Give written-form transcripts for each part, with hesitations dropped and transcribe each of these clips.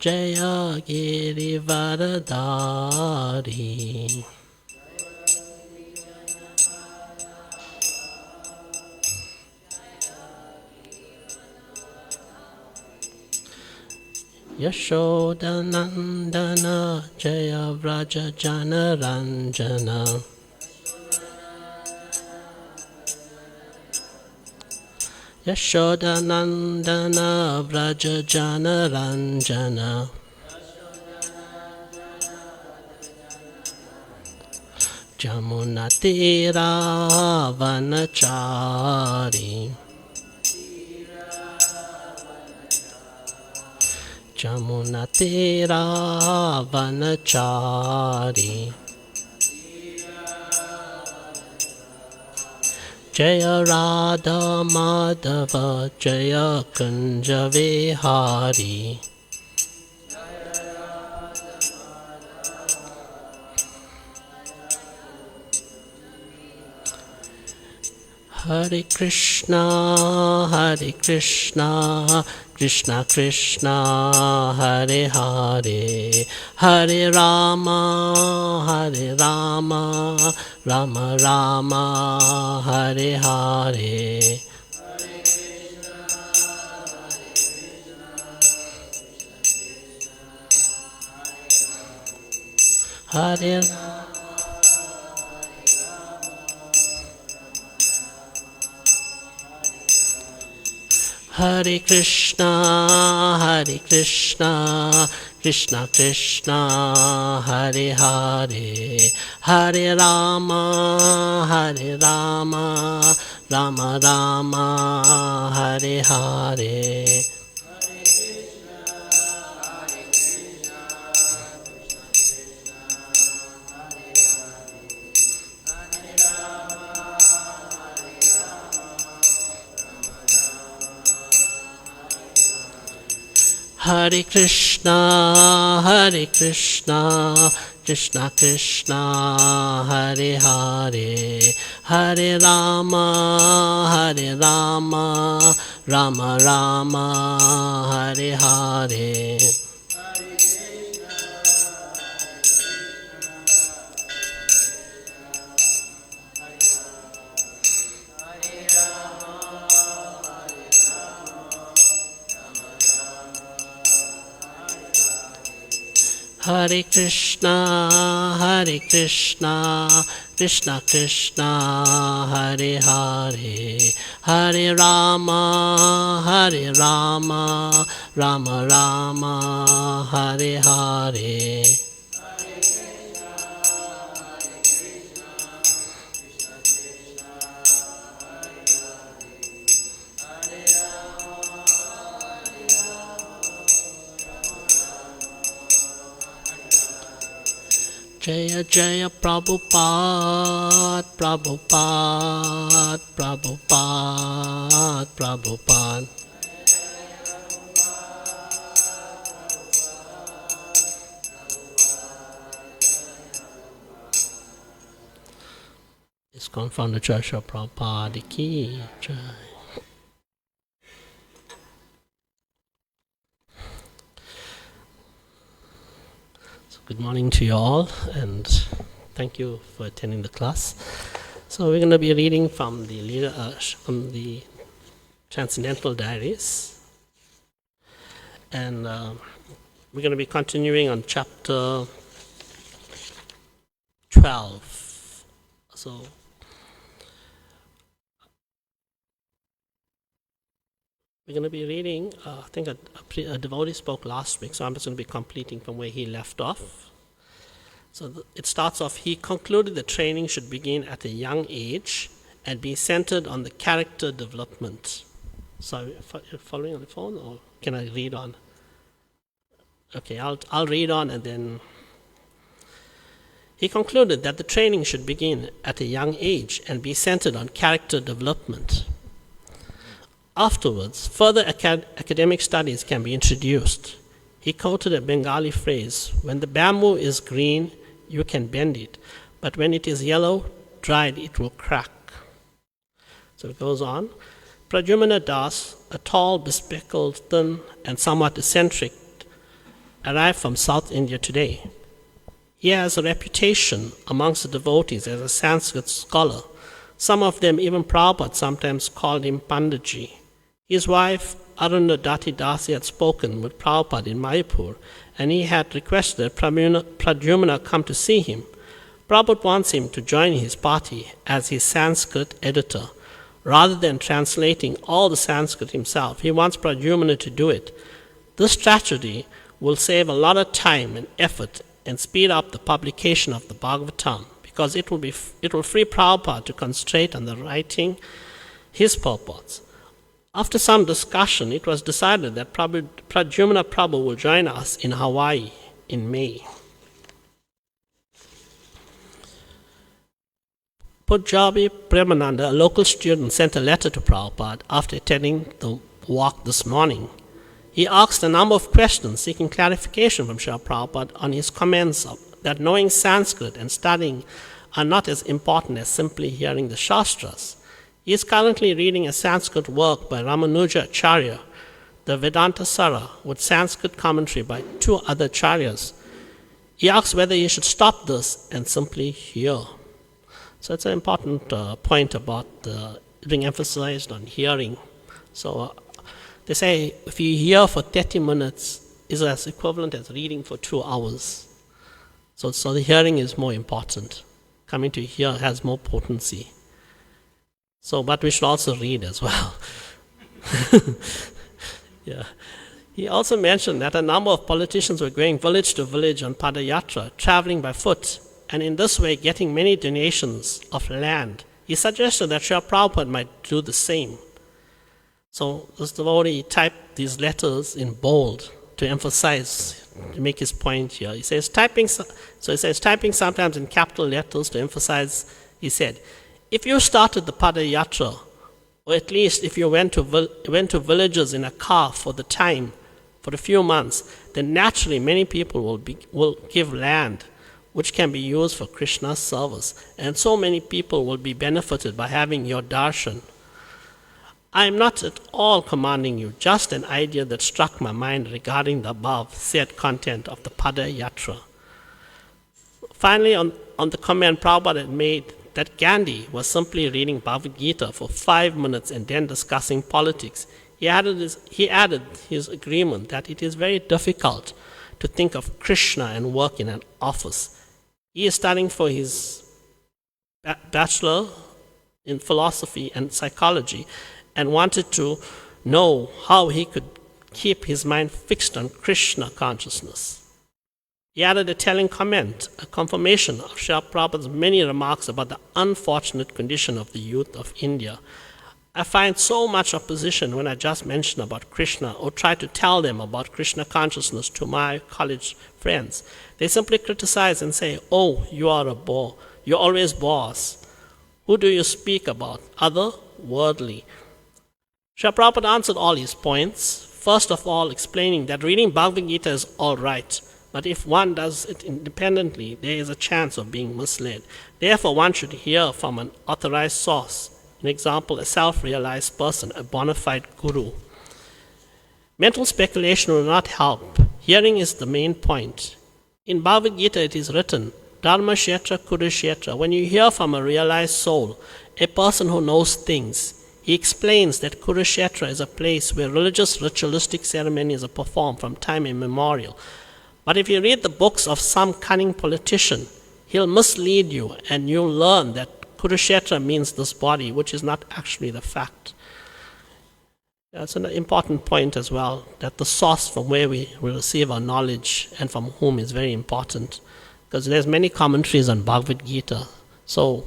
Jaya Girivaradari. Yashodanandana Jaya Vraja Janaranjana. Yashodanandana Vraja Janaranjana. Jamunatira Vanachari. Jamunatira Vanachari. Jaya Radha Madhava Jaya Kunja Vihari. Hare Krishna, Krishna Krishna, Hare Hare, Hare Rama, Rama Rama, Hare Hare. Hare Hare Krishna, Krishna Krishna, Hare Hare, Hare Rama, Rama Rama, Hare Hare. Hare Krishna, Krishna Krishna, Hare Hare, Hare Rama, Rama Rama, Hare Hare. Hare Krishna, Krishna Krishna, Hare Hare, Hare Rama, Rama Rama, Hare Hare. Jaya Jaya Prabhupada, Prabhupada, Prabhupada, Prabhupada. It's come from the Church of Prabhupada Ki Jai. Good morning to you all, and thank you for attending the class. So we're going to be reading from the Transcendental Diaries, and we're going to be continuing on chapter 12. So we're going to be reading, I think a devotee spoke last week, so I'm just going to be completing from where he left off. So it starts off, he concluded the training should begin at a young age and be centered on the character development. So you're following on the phone, or can I read on? Okay, I'll read on, and then he concluded that the training should begin at a young age and be centered on character development. Afterwards, further academic studies can be introduced. He quoted a Bengali phrase, "When the bamboo is green, you can bend it, but when it is yellow, dried, it will crack." So it goes on. Pradyumna Das, a tall, bespectacled, thin, and somewhat eccentric, arrived from South India today. He has a reputation amongst the devotees as a Sanskrit scholar. Some of them, even Prabhupada, sometimes called him Panditji. His wife, Arundhati Dasi, had spoken with Prabhupada in Mayapur, and he had requested that Pradyumna come to see him. Prabhupada wants him to join his party as his Sanskrit editor. Rather than translating all the Sanskrit himself, he wants Pradyumna to do it. This strategy will save a lot of time and effort and speed up the publication of the Bhagavatam, because it will free Prabhupada to concentrate on the writing his purports. After some discussion, it was decided that Pradyumna Prabhu will join us in Hawaii in May. Pujabi Premananda, a local student, sent a letter to Prabhupada after attending the walk this morning. He asked a number of questions seeking clarification from Srila Prabhupada on his comments that knowing Sanskrit and studying are not as important as simply hearing the Shastras. He is currently reading a Sanskrit work by Ramanuja Acharya, the Vedanta Sara, with Sanskrit commentary by two other Acharyas. He asks whether he should stop this and simply hear. So it's an important point about being emphasized on hearing. So they say if you hear for 30 minutes is as equivalent as reading for 2 hours. So the hearing is more important. Coming to hear has more potency. But we should also read as well. Yeah. He also mentioned that a number of politicians were going village to village on Padayatra, traveling by foot, and in this way getting many donations of land. He suggested that Srila Prabhupada might do the same. So this devotee typed these letters in bold to emphasize, to make his point here. He says typing sometimes in capital letters to emphasize. He said, if you started the Padayatra, or at least if you went to villages in a car for a few months, then naturally many people will give land which can be used for Krishna's service, and so many people will be benefited by having your darshan. I am not at all commanding you, just an idea that struck my mind regarding the above said content of the Padayatra. Finally, on the comment Prabhupada had made that Gandhi was simply reading Bhagavad Gita for 5 minutes and then discussing politics, he added his agreement that it is very difficult to think of Krishna and work in an office. He is studying for his bachelor in philosophy and psychology and wanted to know how he could keep his mind fixed on Krishna consciousness. He added a telling comment, a confirmation of Srila Prabhupada's many remarks about the unfortunate condition of the youth of India. I find so much opposition when I just mention about Krishna or try to tell them about Krishna consciousness to my college friends. They simply criticize and say, oh, you are a bore. You're always boss. Who do you speak about? Other? Worldly. Srila Prabhupada answered all his points, first of all explaining that reading Bhagavad Gita is all right, but if one does it independently, there is a chance of being misled. Therefore, one should hear from an authorized source. An example, a self-realized person, a bona fide guru. Mental speculation will not help. Hearing is the main point. In Bhagavad Gita it is written, Dharma Kshetra Kurukshetra. When you hear from a realized soul, a person who knows things, he explains that Kurukshetra is a place where religious ritualistic ceremonies are performed from time immemorial. But if you read the books of some cunning politician, he'll mislead you and you'll learn that Kurukshetra means this body, which is not actually the fact. That's an important point as well, that the source from where we receive our knowledge and from whom is very important. Because there's many commentaries on Bhagavad Gita. So,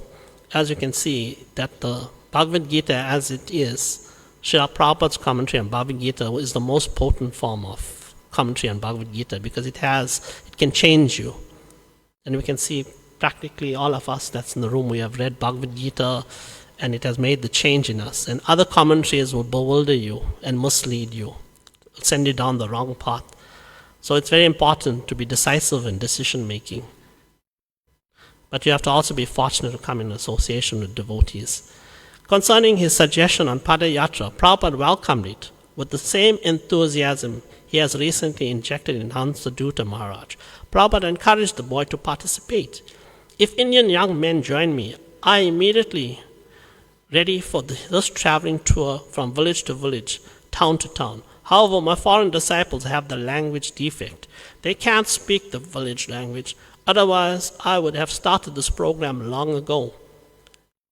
as you can see, that the Bhagavad Gita as it is, Srila Prabhupada's commentary on Bhagavad Gita is the most potent form of commentary on Bhagavad Gita because it can change you. And we can see practically all of us that's in the room, we have read Bhagavad Gita and it has made the change in us. And other commentaries will bewilder you and mislead you, send you down the wrong path. So it's very important to be decisive in decision making. But you have to also be fortunate to come in association with devotees. Concerning his suggestion on Padayatra, Prabhupada welcomed it with the same enthusiasm he has recently injected in Hansadutta Maharaj. Prabhupada encouraged the boy to participate. If Indian young men join me, I immediately ready for this traveling tour from village to village, town to town. However, my foreign disciples have the language defect. They can't speak the village language. Otherwise, I would have started this program long ago.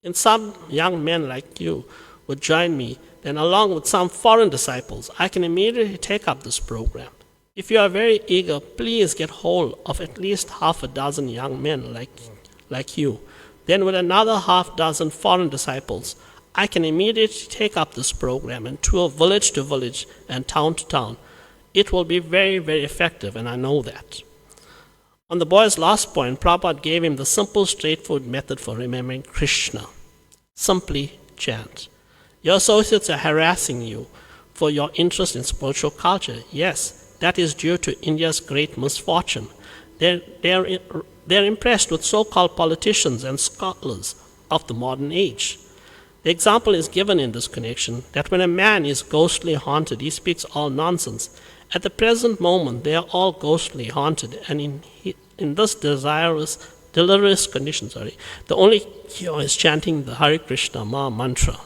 And some young men like you would join me, then along with some foreign disciples, I can immediately take up this program. If you are very eager, please get hold of at least half a dozen young men like you. Then with another half dozen foreign disciples, I can immediately take up this program and tour village to village and town to town. It will be very, very effective, and I know that. On the boy's last point, Prabhupada gave him the simple, straightforward method for remembering Krishna. Simply chant. Your associates are harassing you for your interest in spiritual culture. Yes, that is due to India's great misfortune. They're impressed with so-called politicians and scholars of the modern age. The example is given in this connection that when a man is ghostly haunted, he speaks all nonsense. At the present moment, they are all ghostly haunted, and in this delirious condition, the only cure is chanting the Hare Krishna Maha mantra.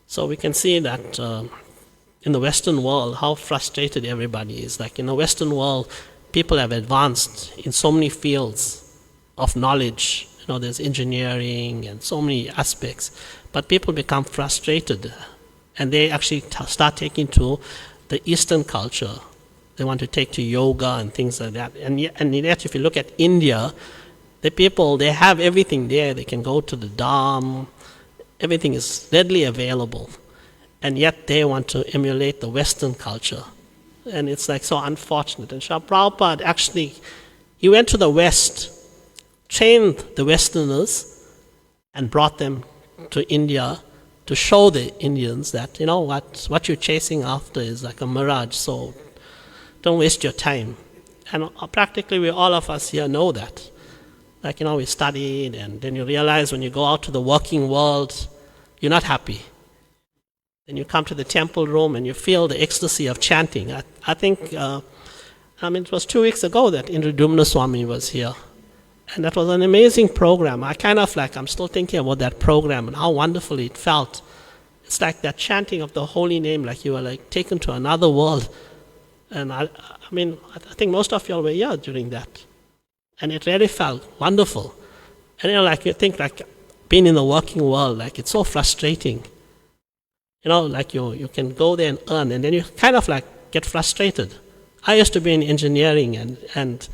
So we can see that in the Western world, how frustrated everybody is. Like in the Western world, people have advanced in so many fields of knowledge. There's engineering and so many aspects, but people become frustrated, and they actually start taking to the Eastern culture. They want to take to yoga and things like that. And yet, if you look at India, the people, they have everything there. They can go to the Dham. Everything is readily available. And yet, they want to emulate the Western culture. And it's like so unfortunate. And Srila Prabhupada actually, he went to the West, trained the Westerners, and brought them to India to show the Indians that, what you're chasing after is like a mirage, so don't waste your time. And practically all of us here know that. We studied, and then you realize when you go out to the working world, you're not happy. Then you come to the temple room and you feel the ecstasy of chanting. I think, it was 2 weeks ago that Indra Swami was here. And that was an amazing program. I'm still thinking about that program and how wonderful it felt. It's like that chanting of the holy name, like you were taken to another world. And I think most of y'all were here during that. And it really felt wonderful. And you think being in the working world, it's so frustrating. You can go there and earn, and then you get frustrated. I used to be in engineering, and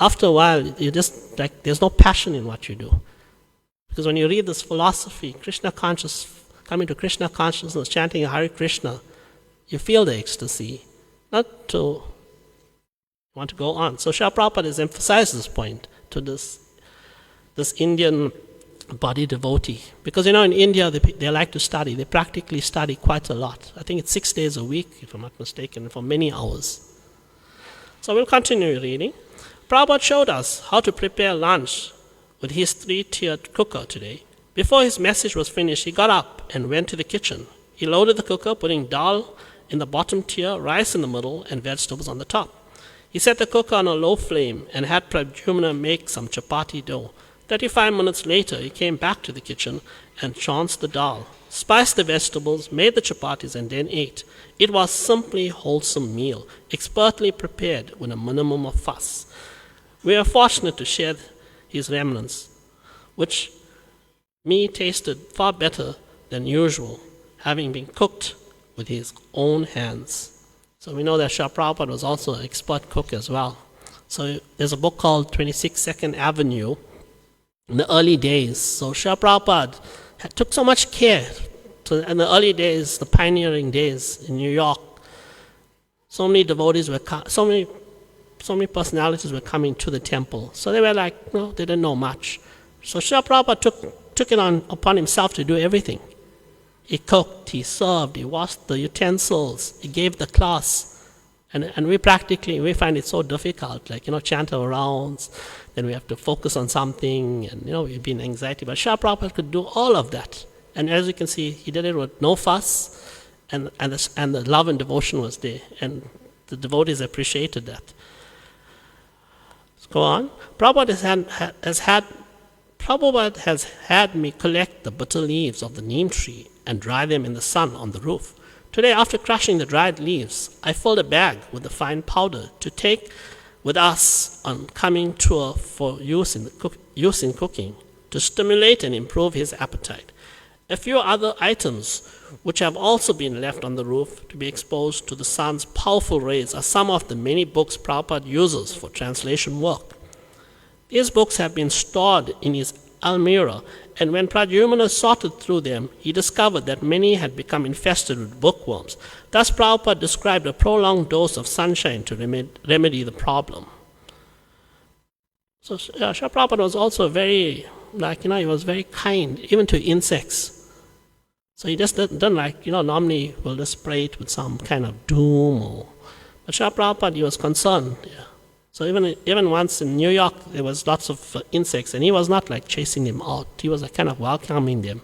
after a while, you just there's no passion in what you do. Because when you read this philosophy, coming to Krishna consciousness, chanting Hare Krishna, you feel the ecstasy, not to want to go on. So Srila Prabhupada has emphasized this point to this Indian body devotee. Because in India, they like to study. They practically study quite a lot. I think it's 6 days a week, if I'm not mistaken, for many hours. So we'll continue reading. Prabhupada showed us how to prepare lunch with his 3-tiered cooker today. Before his message was finished, he got up and went to the kitchen. He loaded the cooker, putting dal in the bottom tier, rice in the middle, and vegetables on the top. He set the cooker on a low flame and had Pradyumna make some chapati dough. 35 minutes later, he came back to the kitchen and chanced the dal, spiced the vegetables, made the chapatis, and then ate. It was simply wholesome meal, expertly prepared with a minimum of fuss. We are fortunate to share his remnants, which me tasted far better than usual, having been cooked with his own hands. So we know that Srila Prabhupada was also an expert cook as well. So there's a book called 26 Second Avenue in the early days. So Srila Prabhupada took so much care in the early days, the pioneering days in New York. So many devotees so many personalities were coming to the temple. So they were they didn't know much. So Srila Prabhupada took it upon himself to do everything. He cooked, he served, he washed the utensils, he gave the class. And we find it so difficult, chant our rounds, then we have to focus on something, and we've been anxiety. But Srila Prabhupada could do all of that. And as you can see, he did it with no fuss, and the love and devotion was there, and the devotees appreciated that. Let's go on. Prabhupada has had me collect the bitter leaves of the neem tree and dry them in the sun on the roof. Today, after crushing the dried leaves, I filled a bag with the fine powder to take with us on coming tour for use in cooking, to stimulate and improve his appetite. A few other items which have also been left on the roof to be exposed to the sun's powerful rays are some of the many books Prabhupada uses for translation work. These books have been stored in his almirah, and when Pradyumna sorted through them, he discovered that many had become infested with bookworms. Thus Prabhupada described a prolonged dose of sunshine to remedy the problem. So Srila Prabhupada was also very, he was very kind, even to insects. So he just didn't normally we'll just spray it with some kind of doom, but Srila Prabhupada, he was concerned. Yeah. So even once in New York, there was lots of insects, and he was not chasing them out. He was kind of welcoming them.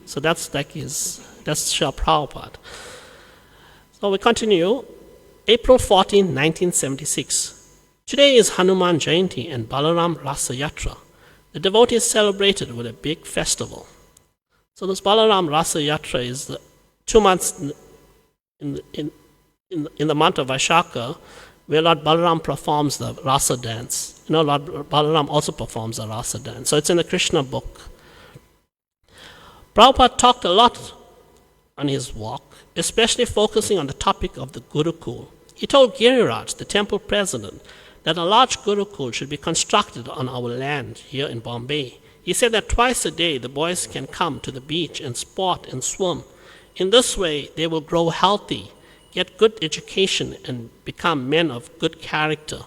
So that's Srila Prabhupada. So we continue. April 14, 1976. Today is Hanuman Jayanti and Balaram Rasa Yatra. The devotees celebrated with a big festival. So this Balaram Rasa Yatra is 2 months in the month of Vaishakha, where Lord Balaram performs the Rasa dance. Lord Balaram also performs the Rasa dance. So it's in the Krishna book. Prabhupada talked a lot on his walk, especially focusing on the topic of the Gurukul. He told Giriraj, the temple president, that a large Gurukul should be constructed on our land here in Bombay. He said that twice a day the boys can come to the beach and sport and swim. In this way, they will grow healthy, get good education, and become men of good character.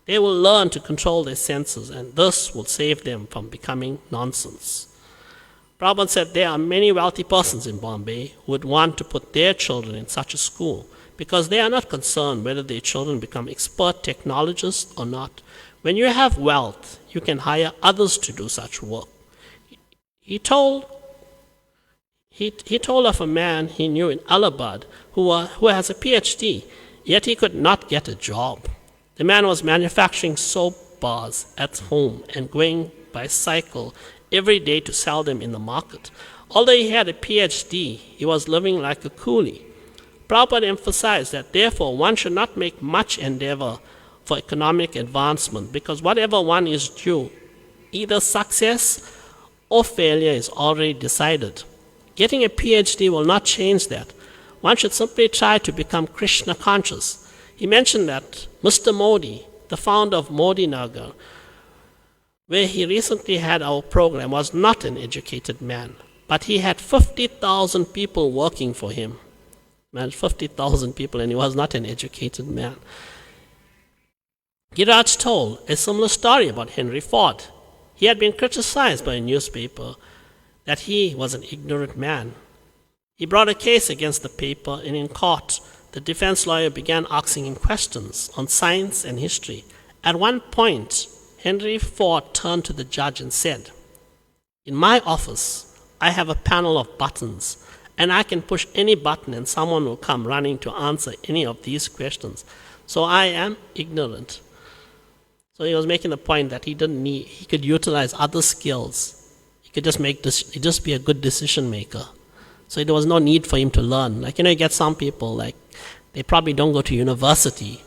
They will learn to control their senses, and this will save them from becoming nonsense. Prabhupada said there are many wealthy persons in Bombay who would want to put their children in such a school because they are not concerned whether their children become expert technologists or not. When you have wealth, you can hire others to do such work. He told of a man he knew in Allahabad who has a PhD, yet he could not get a job. The man was manufacturing soap bars at home and going by cycle every day to sell them in the market. Although he had a PhD, he was living like a coolie. Prabhupada emphasized that therefore one should not make much endeavor for economic advancement, because whatever one is due, either success or failure, is already decided. Getting a PhD will not change that. One should simply try to become Krishna conscious. He mentioned that Mr. Modi, the founder of Modi Nagar, where he recently had our program, was not an educated man, but he had 50,000 people working for him. Man, 50,000 people, and he was not an educated man. Giriraj told a similar story about Henry Ford. He had been criticized by a newspaper that he was an ignorant man. He brought a case against the paper, and in court, the defense lawyer began asking him questions on science and history. At one point, Henry Ford turned to the judge and said, "In my office, I have a panel of buttons, and I can push any button and someone will come running to answer any of these questions. So I am ignorant." So he was making the point that he could utilize other skills. He could just be a good decision maker. So there was no need for him to learn. You get some people, they probably don't go to university,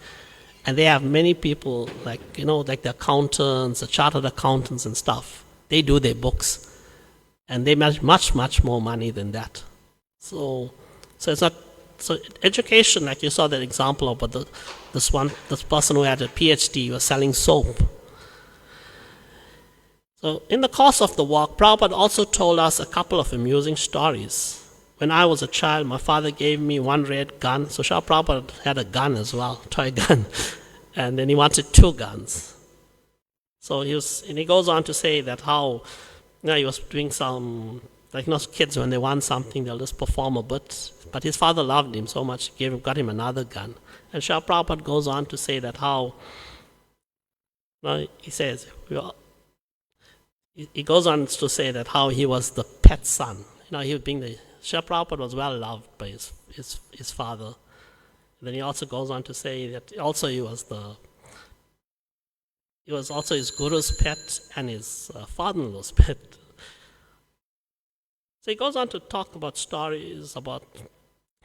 and they have many people, the accountants, the chartered accountants and stuff. They do their books, and they make much, much more money than that. So it's not. So education, like you saw that example about this person who had a PhD was selling soap. So in the course of the walk, Prabhupada also told us a couple of amusing stories. When I was a child, my father gave me one red gun. So Srila Prabhupada had a gun as well, toy gun, and then he wanted 2 guns. So he goes on to say that how he was doing some, kids when they want something, they'll just perform a bit. But his father loved him so much, got him another gun. And Srila Prabhupada goes on to say that how, he says, he goes on to say that how he was the pet son. he being the Srila Prabhupada was well loved by his father. And then he also goes on to say that also he was also his guru's pet and his father-in-law's pet. So he goes on to talk about stories about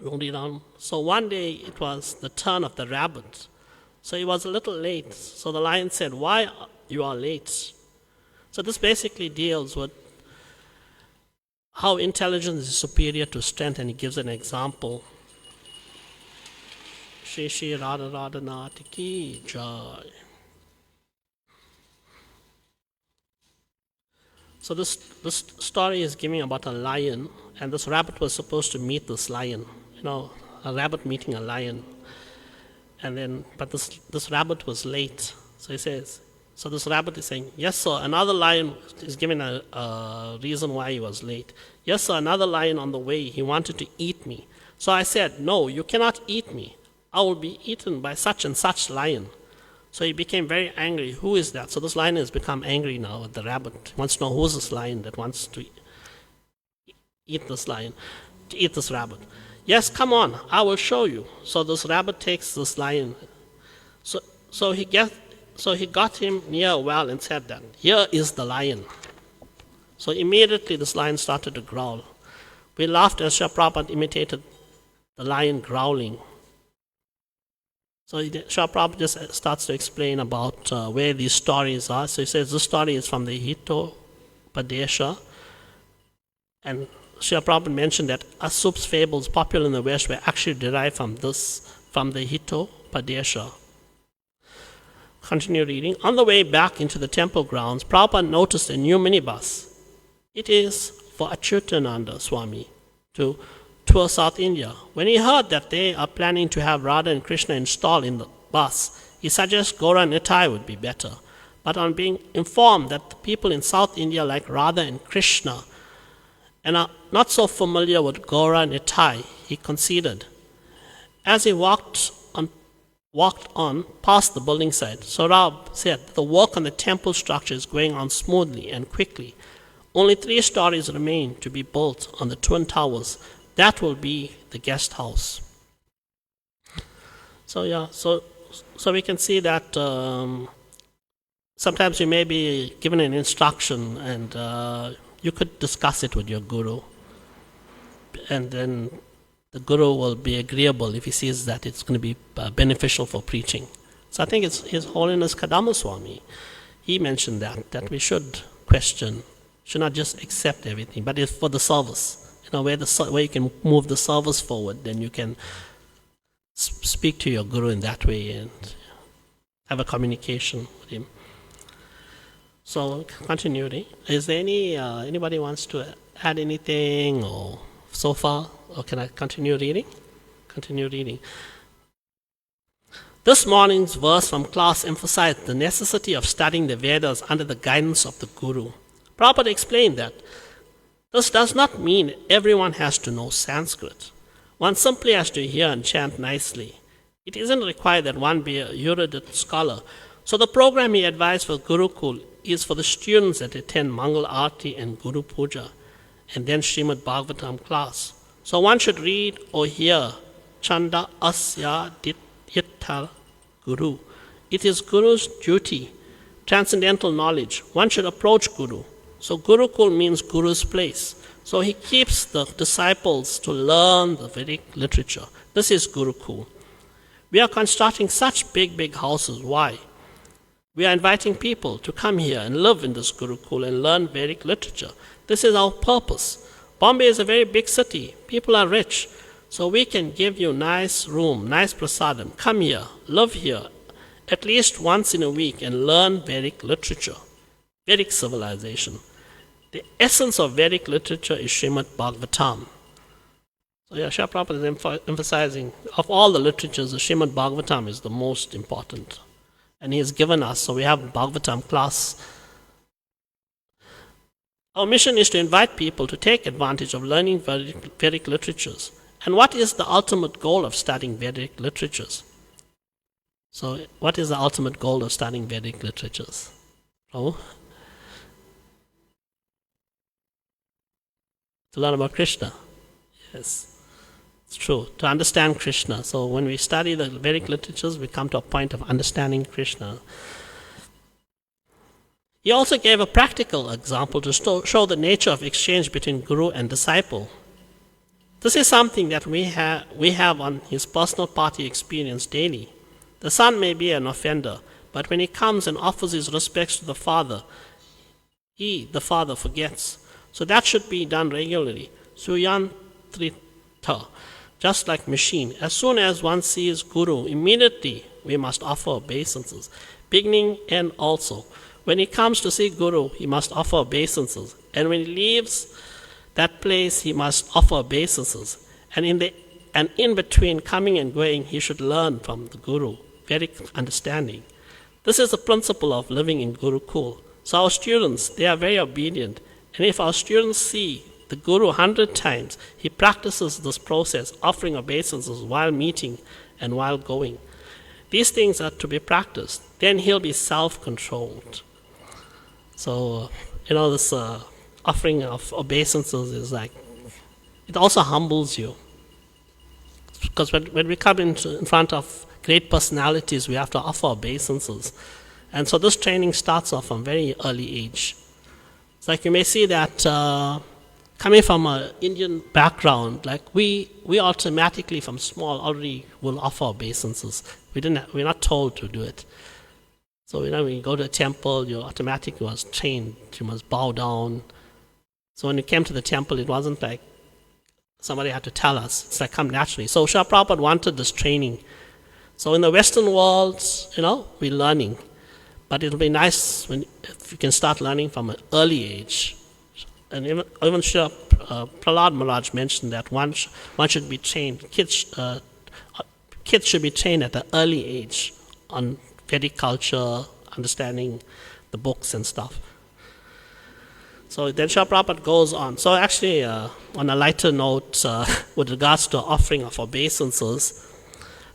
Ram. So one day it was the turn of the rabbit. So he was a little late. So the lion said, "Why you are late?" So this basically deals with how intelligence is superior to strength, and he gives an example. Shri Shri Radha Radha Nath Ki Jai. So this story is giving about a lion, and this rabbit was supposed to meet this lion. A rabbit meeting a lion, but this rabbit was late. So he says, so this rabbit is saying, "Yes, sir." Another lion is giving a reason why he was late. "Yes, sir. Another lion on the way. He wanted to eat me. So I said, 'No, you cannot eat me. I will be eaten by such and such lion.' So he became very angry. Who is that? So this lion has become angry now at the rabbit. He wants to know who's this lion that wants to eat this rabbit. "Yes, come on, I will show you." So this rabbit takes this lion. So he got him near a well and said that, "Here is the lion." So immediately this lion started to growl. We laughed as Srila Prabhupada imitated the lion growling. So Srila Prabhupada just starts to explain about where these stories are. So he says this story is from the Hitopadesha. And Srila Prabhupada mentioned that Asup's fables popular in the West were actually derived from the Hitopadesha. Continue reading. On the way back into the temple grounds, Prabhupada noticed a new minibus. It is for Achyutananda Swami to tour South India. When he heard that they are planning to have Radha and Krishna installed in the bus, he suggests Gaura Nitai would be better. But on being informed that the people in South India like Radha and Krishna and are not so familiar with Gaura Nitai, he conceded. As he walked on past the building site, Saurabh said the work on the temple structure is going on smoothly and quickly. Only 3 stories remain to be built on the twin towers. That will be the guest house. So we can see that sometimes you may be given an instruction and you could discuss it with your guru. And then the guru will be agreeable if he sees that it's going to be beneficial for preaching. So I think it's His Holiness Kadamba Swami. He mentioned that we should question, should not just accept everything, but it's for the service. Where you can move the service forward, then you can speak to your guru in that way and have a communication with him. So continuity. Is there anybody wants to add anything or so far? Or can I continue reading? Continue reading. This morning's verse from class emphasized the necessity of studying the Vedas under the guidance of the Guru. Prabhupada explained that this does not mean everyone has to know Sanskrit. One simply has to hear and chant nicely. It isn't required that one be a erudite scholar. So the program he advised for Gurukul is for the students that attend Mangal Aarti and Guru Puja, and then Srimad Bhagavatam class. So one should read or hear Chanda Asya Dityatha Guru. It is Guru's duty, transcendental knowledge. One should approach Guru. So Gurukul means Guru's place. So he keeps the disciples to learn the Vedic literature. This is Gurukul. We are constructing such big houses. Why? We are inviting people to come here and live in this Gurukul and learn Vedic literature. This is our purpose. Bombay is a very big city. People are rich. So we can give you nice room, nice prasadam. Come here, live here, at least once in a week and learn Vedic literature, Vedic civilization. The essence of Vedic literature is Srimad Bhagavatam. So Srila Prabhupada is emphasizing, of all the literatures, the Srimad Bhagavatam is the most important. And he has given us, so we have Bhagavatam class. Our mission is to invite people to take advantage of learning Vedic literatures. And what is the ultimate goal of studying Vedic literatures? So what is the ultimate goal of studying Vedic literatures? Oh? To learn about Krishna. Yes, it's true. To understand Krishna. So when we study the Vedic literatures, we come to a point of understanding Krishna. He also gave a practical example to show the nature of exchange between guru and disciple. This is something that we have on his personal party experience daily. The son may be an offender, but when he comes and offers his respects to the father, the father, forgets. So that should be done regularly. Suyantrita, just like machine. As soon as one sees guru, immediately we must offer obeisances, beginning and also. When he comes to see guru, he must offer obeisances, and when he leaves that place, he must offer obeisances. And in between coming and going, he should learn from the guru, very understanding. This is the principle of living in Gurukul. So our students, they are very obedient. And if our students see the guru 100 times, he practices this process, offering obeisances while meeting and while going. These things are to be practiced. Then he'll be self-controlled. So, this offering of obeisances is like, it also humbles you. Because when we come in front of great personalities, we have to offer obeisances. And so this training starts off from very early age. It's like you may see that coming from an Indian background, like we automatically from small already will offer obeisances. We're not told to do it. So when you go to a temple, you automatically was trained. You must bow down. So when you came to the temple, it wasn't like somebody had to tell us. It's like come naturally. So Srila Prabhupada wanted this training. So in the Western world, we're learning. But it'll be nice if you can start learning from an early age. And even Srila Prahlad Maharaj mentioned that one should be trained. Kids should be trained at an early age on Vedic culture, understanding the books and stuff. So then Srila Prabhupada goes on. So actually, on a lighter note, with regards to offering of obeisances,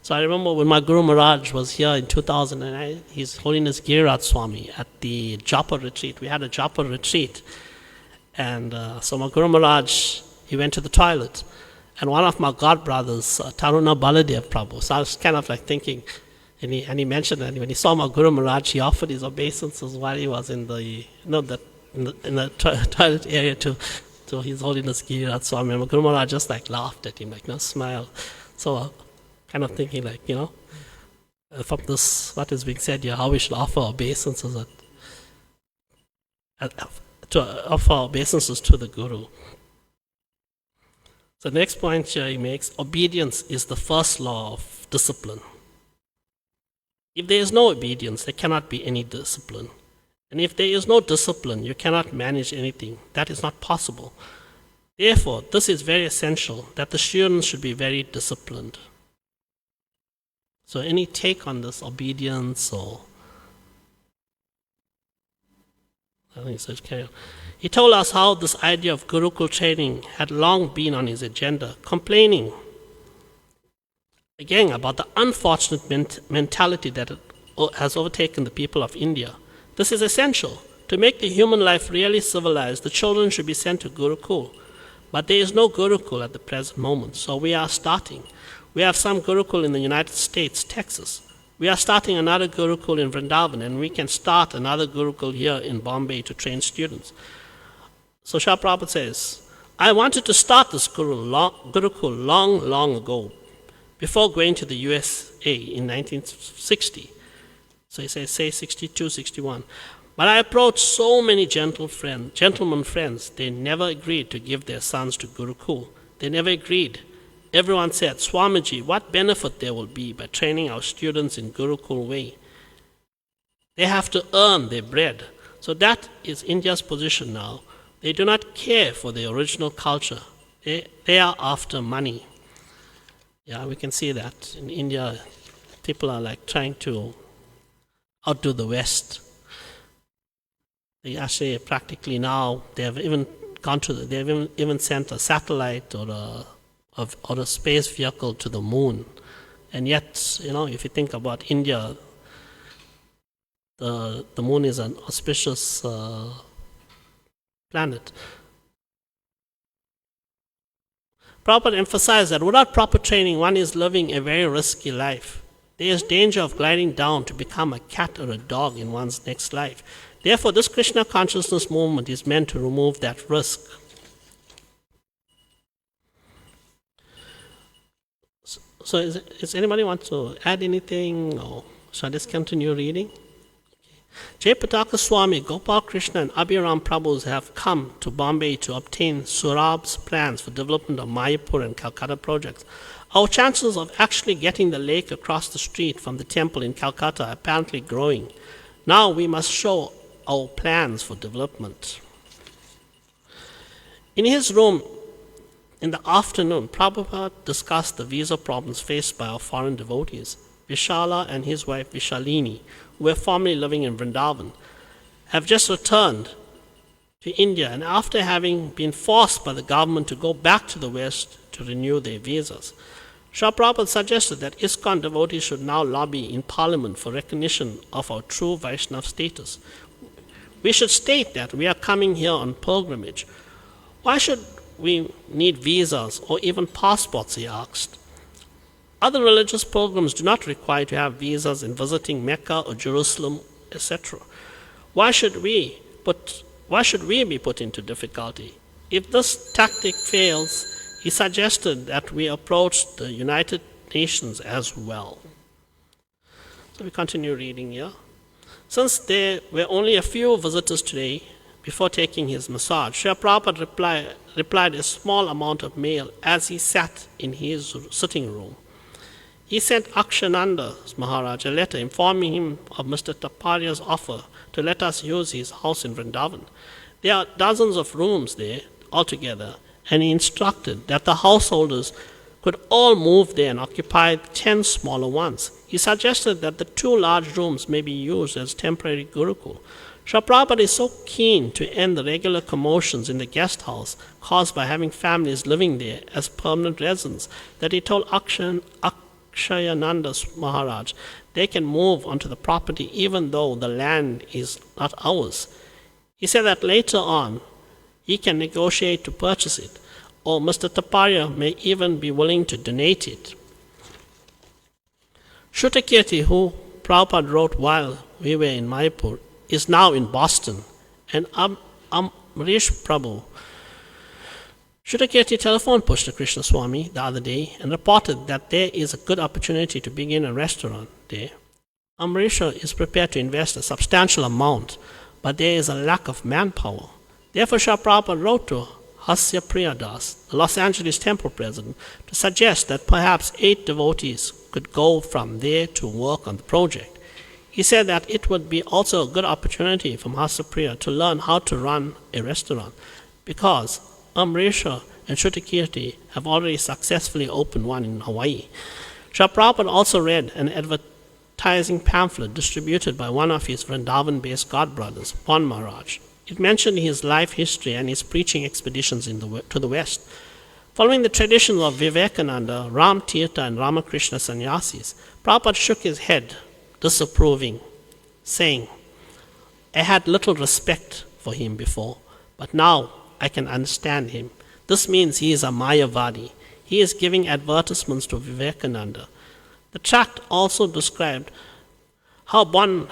so I remember when my Guru Maharaj was here in 2009, His Holiness Giriraj Swami at the Japa retreat. We had a Japa retreat. And so my Guru Maharaj, he went to the toilet. And one of my godbrothers, Taruna Baladev Prabhu, so I was kind of like thinking, and he mentioned that when he saw my Guru Maharaj, he offered his obeisances while he was in the toilet area to His Holiness Giriraj Swami. And my Guru Maharaj just like laughed at him, like smiled. So kind of thinking like, from this, what is being said here, how we should offer obeisances to offer obeisances to the Guru. So the next point here he makes, obedience is the first law of discipline. If there is no obedience, there cannot be any discipline. And if there is no discipline, you cannot manage anything. That is not possible. Therefore, this is very essential, that the students should be very disciplined. So any take on this obedience or... I think so. He told us how this idea of Gurukul training had long been on his agenda, complaining again about the unfortunate mentality that has overtaken the people of India. This is essential. To make the human life really civilized, the children should be sent to Gurukul. But there is no Gurukul at the present moment, so we are starting. We have some Gurukul in the United States, Texas. We are starting another Gurukul in Vrindavan, and we can start another Gurukul here in Bombay to train students. So Srila Prabhupada says, I wanted to start this Gurukul long ago, before going to the USA in 1960. So he says, say 62, 61. But I approached so many gentlemen friends, they never agreed to give their sons to Gurukul. They never agreed. Everyone said, Swamiji, what benefit there will be by training our students in Gurukul way? They have to earn their bread. So that is India's position now. They do not care for the original culture. They are after money. Yeah, we can see that in India, people are like trying to outdo the West. They actually practically now they have even sent a satellite or a space vehicle to the moon, and yet if you think about India, the moon is an auspicious planet. Prabhupada emphasized that without proper training, one is living a very risky life. There is danger of gliding down to become a cat or a dog in one's next life. Therefore, this Krishna consciousness movement is meant to remove that risk. So, is anybody want to add anything, or shall I just continue reading? Jayapataka Swami, Gopal Krishna, and Abhiram Prabhus have come to Bombay to obtain Surab's plans for development of Mayapur and Calcutta projects. Our chances of actually getting the lake across the street from the temple in Calcutta are apparently growing. Now we must show our plans for development. In his room in the afternoon, Prabhupada discussed the visa problems faced by our foreign devotees. Vishala and his wife Vishalini, who were formerly living in Vrindavan, have just returned to India, and after having been forced by the government to go back to the West to renew their visas, Srila Prabhupada suggested that ISKCON devotees should now lobby in Parliament for recognition of our true Vaishnava status. We should state that we are coming here on pilgrimage. Why should we need visas or even passports, he asked. Other religious pilgrims do not require to have visas in visiting Mecca or Jerusalem, etc. Why should we be put into difficulty? If this tactic fails, he suggested that we approach the United Nations as well. So we continue reading here. Since there were only a few visitors today, before taking his massage, Srila Prabhupada replied a small amount of mail as he sat in his sitting room. He sent Akshananda Maharaj a letter informing him of Mr. Taparia's offer to let us use his house in Vrindavan. There are dozens of rooms there altogether, and he instructed that the householders could all move there and occupy 10 smaller ones. He suggested that the 2 large rooms may be used as temporary Gurukul. Srila Prabhupada is so keen to end the regular commotions in the guest house caused by having families living there as permanent residents that he told Akshayananda Maharaj they can move onto the property even though the land is not ours. He said that later on he can negotiate to purchase it, or Mr. Taparia may even be willing to donate it. Shrutakirti, who Prabhupada wrote while we were in Mayapur, is now in Boston, and Amrish Prabhu. Shrutakirti telephoned Pushta Krishna Swami the other day and reported that there is a good opportunity to begin a restaurant there. Amrisha is prepared to invest a substantial amount, but there is a lack of manpower. Therefore, Srila Prabhupada wrote to Hasya Priyadas, the Los Angeles temple president, to suggest that perhaps 8 devotees could go from there to work on the project. He said that it would be also a good opportunity for Hasya Priya to learn how to run a restaurant, because Amrisha and Shrutakirti have already successfully opened one in Hawaii. Srila Prabhupada also read an advertising pamphlet distributed by one of his Vrindavan-based godbrothers, Pon Maharaj. It mentioned his life history and his preaching expeditions to the West. Following the traditions of Vivekananda, Ram Tirtha, and Ramakrishna sannyasis, Prabhupada shook his head, disapproving, saying, I had little respect for him before, but now I can understand him. This means he is a Mayavadi. He is giving advertisements to Vivekananda. The tract also described how Bon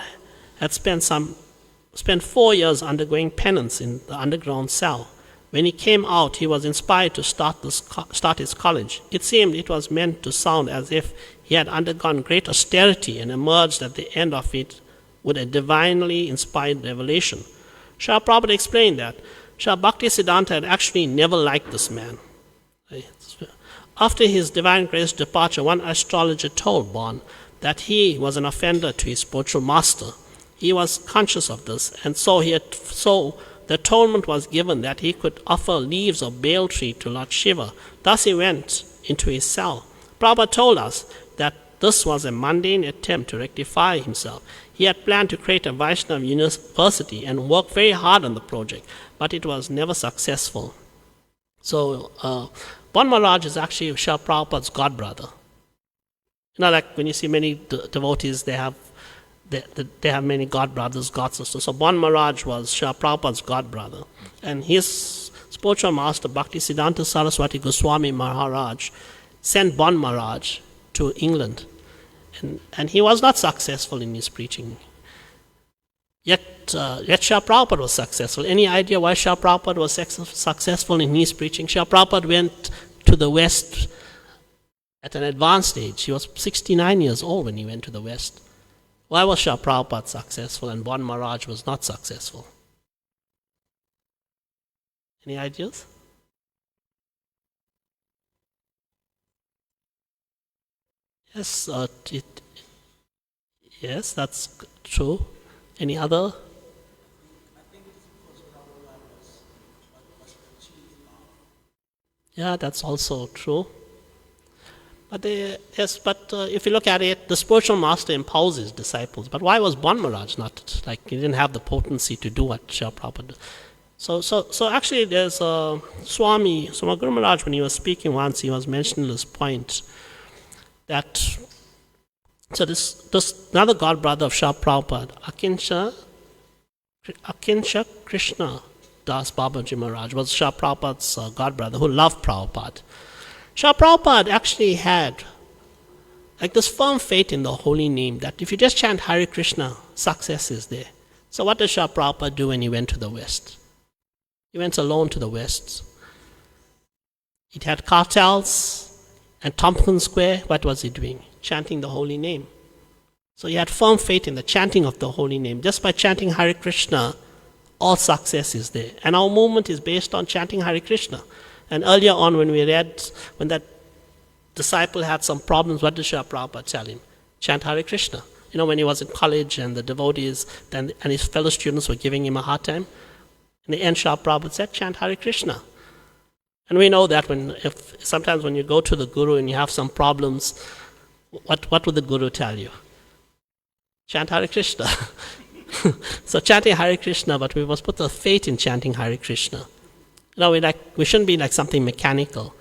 had spent 4 years undergoing penance in the underground cell. When he came out, he was inspired to start his college. It seemed it was meant to sound as if he had undergone great austerity and emerged at the end of it with a divinely inspired revelation. Srila Prabhupada explained that Srila Bhaktisiddhanta had actually never liked this man. After his divine grace departure, one astrologer told Bon that he was an offender to his spiritual master. He was conscious of this, and so the atonement was given that he could offer leaves of bael tree to Lord Shiva. Thus he went into his cell. Prabhupada told us that this was a mundane attempt to rectify himself. He had planned to create a Vaishnava university and worked very hard on the project, but it was never successful. So, Bon Maharaj is actually Srila Prabhupada's godbrother. Like when you see many devotees, they have they have many god brothers, god sisters. So Bon Maharaj was Srila Prabhupada's god brother. And his spiritual master, Bhaktisiddhanta Saraswati Goswami Maharaj, sent Bon Maharaj to England. And he was not successful in his preaching. Yet Srila Prabhupada was successful. Any idea why Srila Prabhupada was successful in his preaching? Srila Prabhupada went to the West at an advanced age. He was 69 years old when he went to the West. Why was Srila Prabhupada successful and Bon Maharaj was not successful? Any ideas? Yes, yes, that's true. Any other? Yeah, that's also true. But if you look at it, the spiritual master empowers his disciples. But why was Bon Maharaj not like he didn't have the potency to do what Srila Prabhupada did? So actually, there's Swami Guru Maharaj, when he was speaking once, he was mentioning this point that this another god brother of Srila Prabhupada, Akinsha Krishna Das Babaji Maharaj, was Srila Prabhupada's god brother who loved Prabhupada. Srila Prabhupada actually had like this firm faith in the holy name that if you just chant Hare Krishna, success is there. So what did Srila Prabhupada do when he went to the West? He went alone to the West. It had cartels and Tompkins Square. What was he doing? Chanting the holy name. So he had firm faith in the chanting of the holy name. Just by chanting Hare Krishna, all success is there. And our movement is based on chanting Hare Krishna. And earlier on when we read, when that disciple had some problems, what did Srila Prabhupada tell him? Chant Hare Krishna. You know, when he was in college and the devotees and his fellow students were giving him a hard time, in the end Srila Prabhupada said, chant Hare Krishna. And we know that sometimes when you go to the Guru and you have some problems, what would the Guru tell you? Chant Hare Krishna. So chanting Hare Krishna, but we must put the faith in chanting Hare Krishna. You know, we shouldn't be like something mechanical.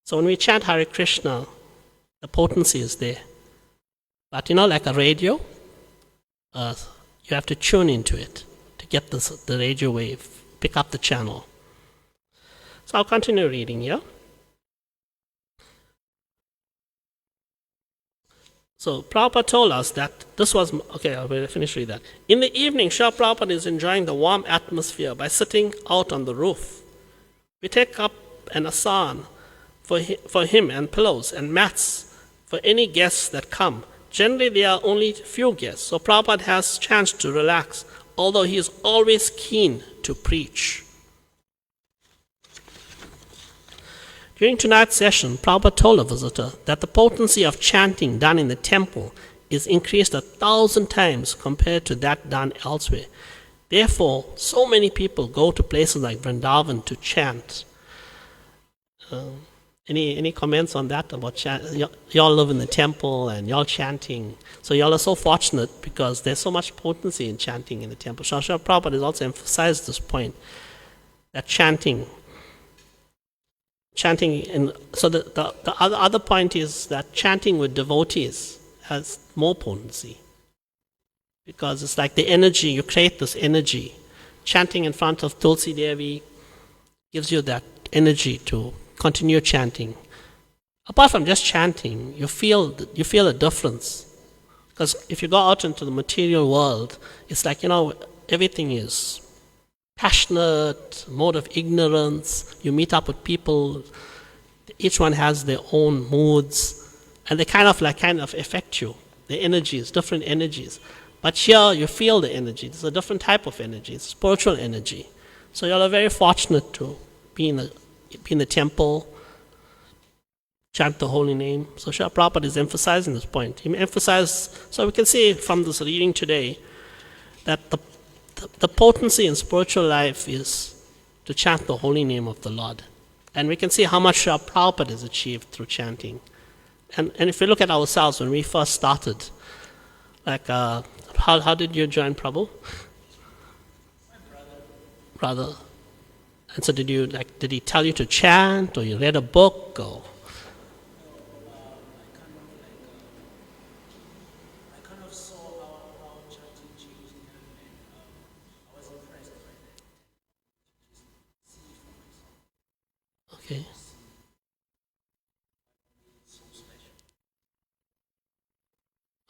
So when we chant Hare Krishna, the potency is there. But you know, like a radio, you have to tune into it to get the radio wave, pick up the channel. So I'll continue reading here. So Prabhupada told us that this was, okay, I'll finish reading that. In the evening, Srila Prabhupada is enjoying the warm atmosphere by sitting out on the roof. We take up an asan for him and pillows and mats for any guests that come. Generally, there are only few guests, so Prabhupada has chance to relax, although he is always keen to preach. During tonight's session, Prabhupada told a visitor that the potency of chanting done in the temple is increased 1,000 times compared to that done elsewhere. Therefore, so many people go to places like Vrindavan to chant. Any comments on that about chant? Y'all live in the temple and y'all chanting. So y'all are so fortunate because there's so much potency in chanting in the temple. Srila Prabhupada has also emphasized this point, that chanting. So the other point is that chanting with devotees has more potency. Because it's like the energy, you create this energy. Chanting in front of Tulsi Devi gives you that energy to continue chanting. Apart from just chanting, you feel a difference. Because if you go out into the material world, it's like, everything is passionate, mode of ignorance. You meet up with people, each one has their own moods, and they kind of affect you. The energies, different energies. But here you feel the energy. It's a different type of energy. It's spiritual energy. So you're very fortunate to be in the temple, chant the holy name. So Srila Prabhupada is emphasizing this point. He emphasized, so we can see from this reading today that the potency in spiritual life is to chant the holy name of the Lord. And we can see how much Srila Prabhupada has achieved through chanting. And if we look at ourselves when we first started, like how did you join Prabhu? My Brother. And so did he tell you to chant, or you read a book, or? I kind of saw how Okay.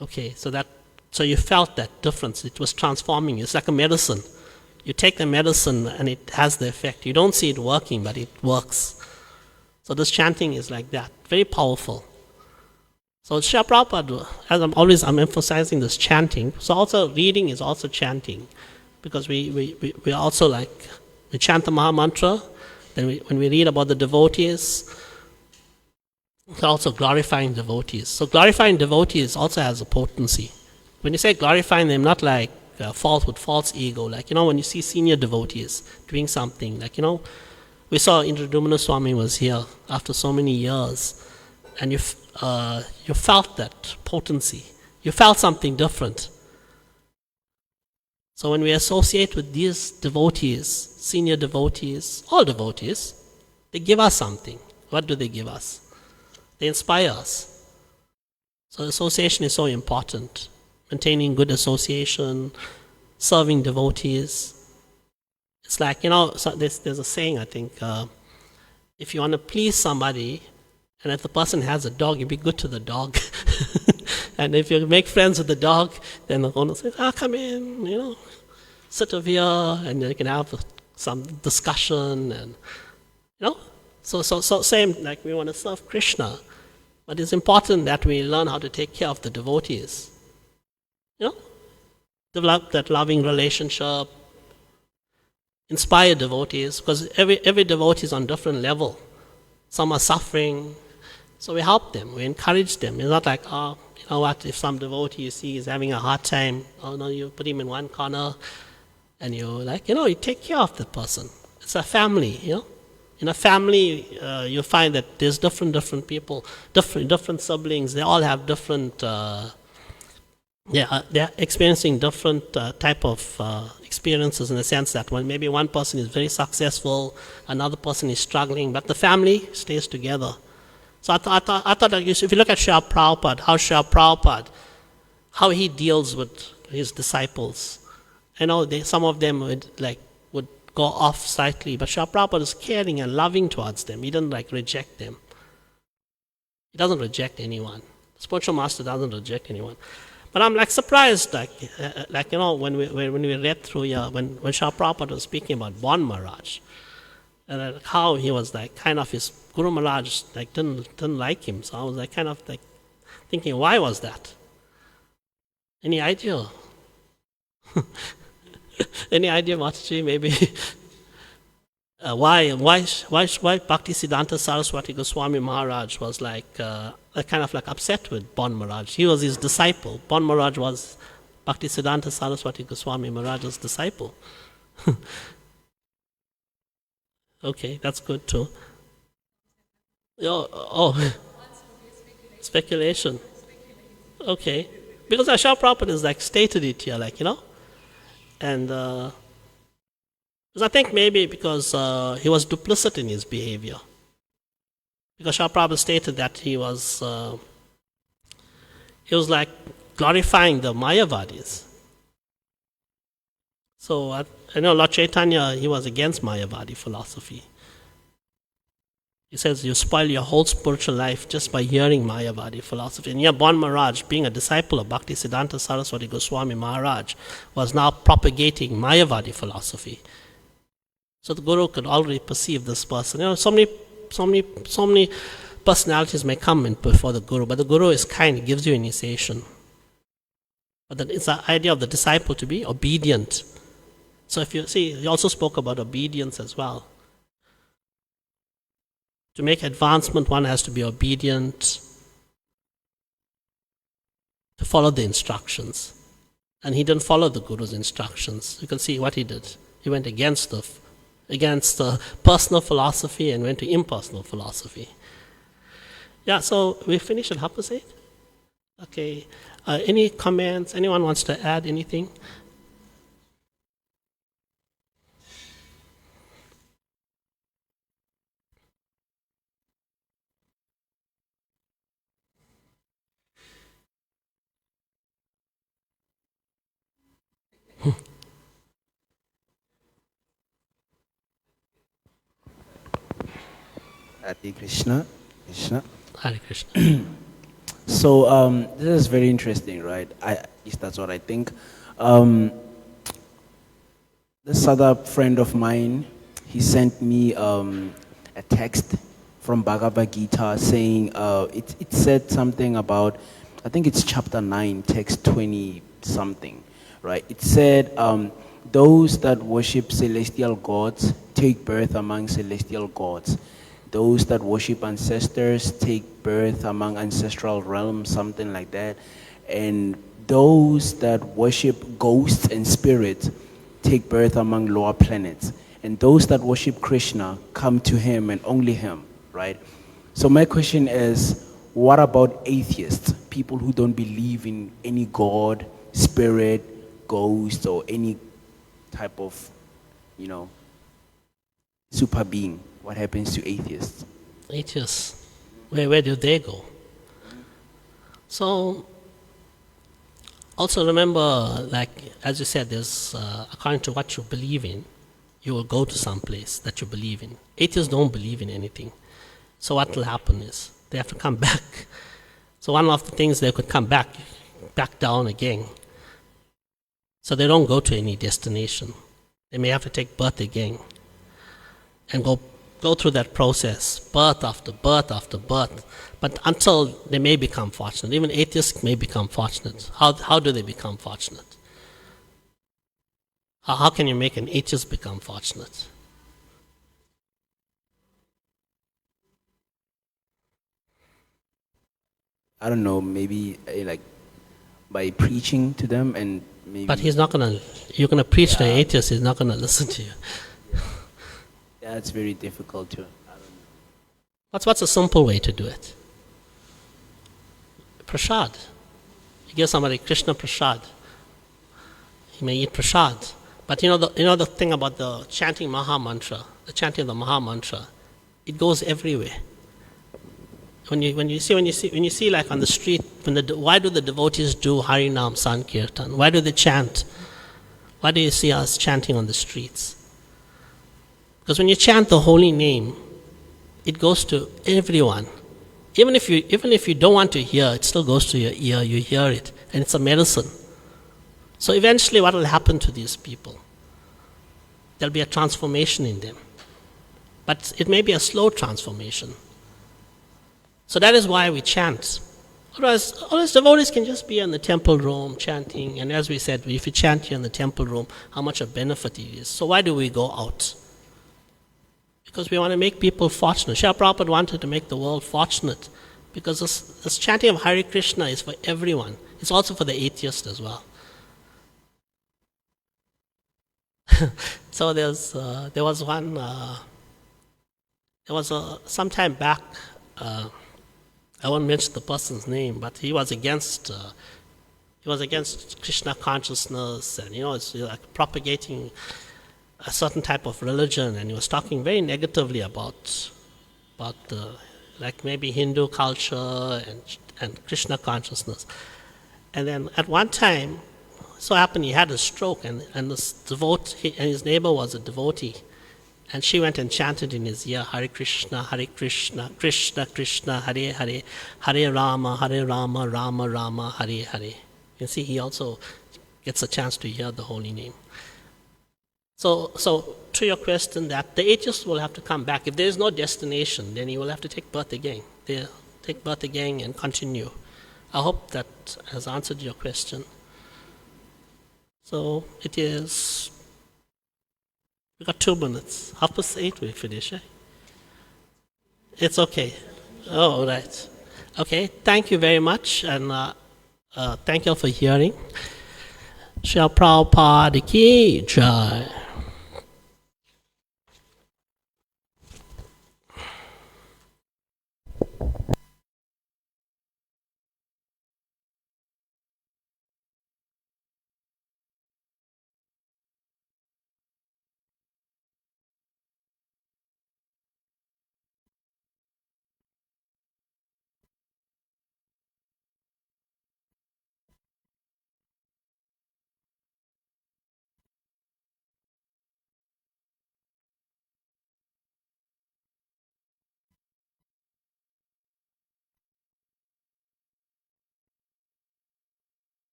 Okay, so you felt that difference. It was transforming you. It's like a medicine. You take the medicine and it has the effect. You don't see it working, but it works. So this chanting is like that. Very powerful. So Srila Prabhupada, I'm emphasizing this chanting. So also reading is also chanting. Because we also we chant the Maha Mantra. Then when we read about the devotees, it's also glorifying devotees. So glorifying devotees also has a potency. When you say glorifying them, not like with false ego, like, when you see senior devotees doing something, like, we saw Indradumna Swami was here after so many years, and you felt that potency. You felt something different. So when we associate with these devotees, senior devotees, all devotees, they give us something. What do they give us? They inspire us. So association is so important. Maintaining good association, serving devotees. It's like, there's a saying, I think, if you want to please somebody, and if the person has a dog, you be good to the dog. And if you make friends with the dog, then the owner says, come in, sit over here, and you can have some discussion, and, So same, like we want to serve Krishna. But it's important that we learn how to take care of the devotees. Develop that loving relationship, inspire devotees, because every devotee is on different level. Some are suffering, so we help them, we encourage them. It's not like, you know what, if some devotee you see is having a hard time, no, you put him in one corner, and you you take care of the person. It's a family, In a family, you find that there's different people, different siblings. They all have different. They're experiencing different type of experiences, in the sense that when maybe one person is very successful, another person is struggling, but the family stays together. So I thought that if you look at Srila Prabhupada, how he deals with his disciples, some of them would go off slightly, but Srila Prabhupada is caring and loving towards them. He doesn't reject them. He doesn't reject anyone. The spiritual master doesn't reject anyone. But I'm surprised, when we read through here, when Srila Prabhupada was speaking about Bon Maharaj, and how he was his Guru Maharaj didn't like him. So I was thinking, why was that? Any idea? Any idea, Mataji, maybe? Why Bhaktisiddhanta Saraswati Goswami Maharaj was upset with Bon Maharaj? He was his disciple. Bon Maharaj was Bhaktisiddhanta Saraswati Goswami Maharaj's disciple. Okay, that's good too. Speculation. Okay, because Srila Prabhupada is stated it here, and because I think maybe because he was duplicit in his behavior. Because Srila Prabhupada stated that he was glorifying the Mayavadis. So I know Lord Chaitanya, he was against Mayavadi philosophy. He says you spoil your whole spiritual life just by hearing Mayavadi philosophy. And here Bon Maharaj, being a disciple of Bhaktisiddhanta Saraswati Goswami Maharaj, was now propagating Mayavadi philosophy. So the Guru could already perceive this person. So many personalities may come before the Guru, but the Guru is kind, he gives you initiation. But it's the idea of the disciple to be obedient. So if you see, he also spoke about obedience as well. To make advancement, one has to be obedient, to follow the instructions. And he didn't follow the Guru's instructions. You can see what he did. He went against the personal philosophy and went to impersonal philosophy. Yeah, so we finished at 8:30? Okay. Any comments? Anyone wants to add anything? Hare Krishna. Krishna. Hare Krishna. So this is very interesting, right? At least that's what I think. Um, this other friend of mine, he sent me a text from Bhagavad Gita saying it said something about, I think it's chapter 9, text 20 something, right? It said those that worship celestial gods take birth among celestial gods. Those that worship ancestors take birth among ancestral realms, something like that. And those that worship ghosts and spirits take birth among lower planets. And those that worship Krishna come to him and only him, right? So my question is, what about atheists, people who don't believe in any god, spirit, ghost, or any type of, super being? What happens to atheists? Atheists, where do they go? So, also remember, like as you said, there's according to what you believe in, you will go to some place that you believe in. Atheists don't believe in anything. So what will happen is they have to come back. So one of the things, they could come back down again. So they don't go to any destination. They may have to take birth again and go through that process, birth after birth after birth, but until they may become fortunate. Even atheists may become fortunate. How do they become fortunate? How can you make an atheist become fortunate? I don't know, maybe like by preaching to them and maybe. But you're going to preach to an atheist, he's not going to listen to you. Yeah, it's very difficult to. What's a simple way to do it? Prasad. You give somebody Krishna prasad. He may eat prasad. But you know the thing about the chanting Maha Mantra, the chanting of the Maha Mantra, it goes everywhere. When you see like on the street, why do the devotees do Harinam Sankirtan? Why do they chant? Why do you see us chanting on the streets? Because when you chant the holy name, it goes to everyone. Even if you don't want to hear, it still goes to your ear. You hear it, and it's a medicine. So eventually, what will happen to these people? There'll be a transformation in them, but it may be a slow transformation. So that is why we chant. Otherwise, devotees can just be in the temple room chanting, and as we said, if you chant here in the temple room, how much a benefit it is. So why do we go out? Because we want to make people fortunate. Srila Prabhupada wanted to make the world fortunate, because this chanting of Hare Krishna is for everyone. It's also for the atheist as well. So there was some time back, I won't mention the person's name, but he was against Krishna consciousness, and it's like propagating a certain type of religion, and he was talking very negatively about like maybe Hindu culture and Krishna consciousness. And then at one time, so happened he had a stroke, and this devotee, and his neighbor was a devotee, and she went and chanted in his ear, Hare Krishna, Krishna Krishna, Hare Hare, Hare Rama, Rama Rama, Hare Hare. You see, he also gets a chance to hear the holy name. So to your question, that the atheist will have to come back. If there is no destination, then he will have to take birth again. They'll take birth again and continue. I hope that has answered your question. So it is, we got 2 minutes. 8:30 we finish, eh? It's okay. Oh, right. Okay, thank you very much, and thank you all for hearing. Srila Prabhupada ki jai.